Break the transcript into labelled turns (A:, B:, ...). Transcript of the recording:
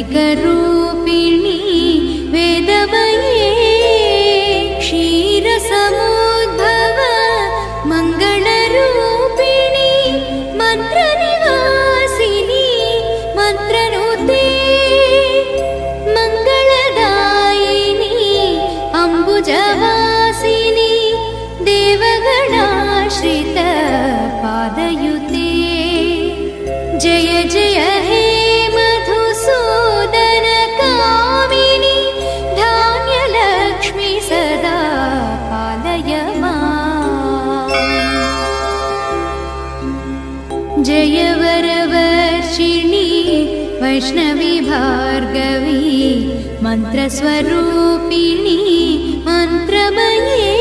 A: वैदिकरूपिणी वेदमये क्षीरसमुद्भव मङ्गलरूपिणी मन्त्रनिवासिनी मन्त्रनुते मङ्गलदायिनी अम्बुजवासिनी देवगणाश्रित पादयुते जय जय हे मधुसूदन कामिनी धान्यलक्ष्मी सदा पालय माम् जय वरवर्षिणी वैष्णवी भार्गवी मन्त्रस्वरूपिणी मन्त्रमये